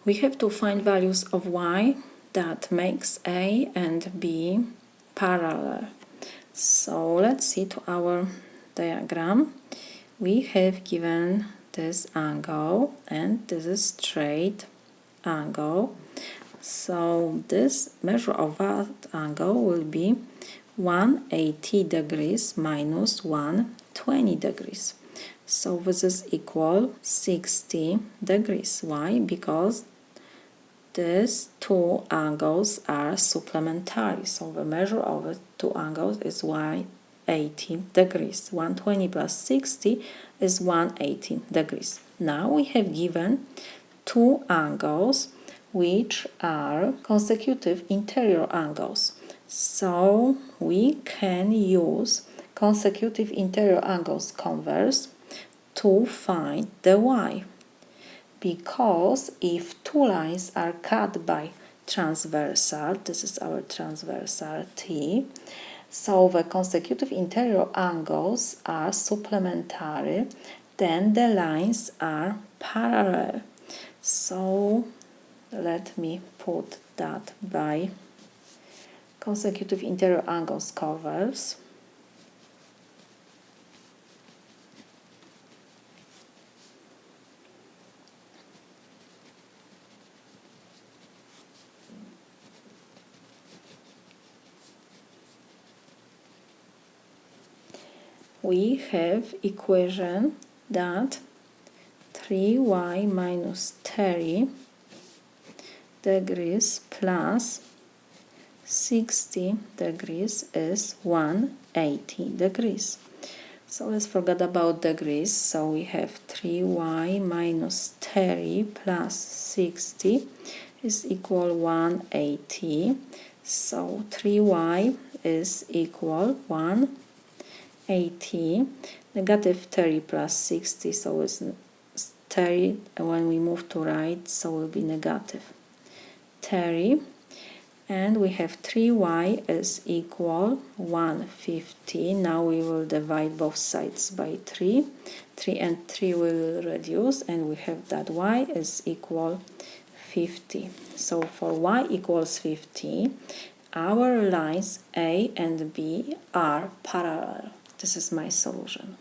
We have to find values of y that makes A and B parallel. So let's see to our diagram. We have given this angle and this is straight angle. So this measure of that angle will be 180 degrees minus 120 degrees. So this is equal 60 degrees. Why? Because these two angles are supplementary. So the measure of the two angles is 180 degrees. 120 plus 60 is 180 degrees. Now we have given two angles which are consecutive interior angles. So we can use consecutive interior angles converse to find the y. Because if two lines are cut by transversal, this is our transversal T, so the consecutive interior angles are supplementary, then the lines are parallel. So let me put that by consecutive interior angles converse. We have equation that 3y minus 30 degrees plus 60 degrees is 180 degrees. So let's forget about degrees. So we have 3y minus 30 plus 60 is equal 180. So 3y is equal 180. Negative 30 plus 60, so it's 30, and when we move to right, so will be negative 30. And we have 3y is equal 150. Now we will divide both sides by 3. 3 and 3 will reduce, and we have that y is equal 50. So for y equals 50, our lines A and B are parallel. This is my solution.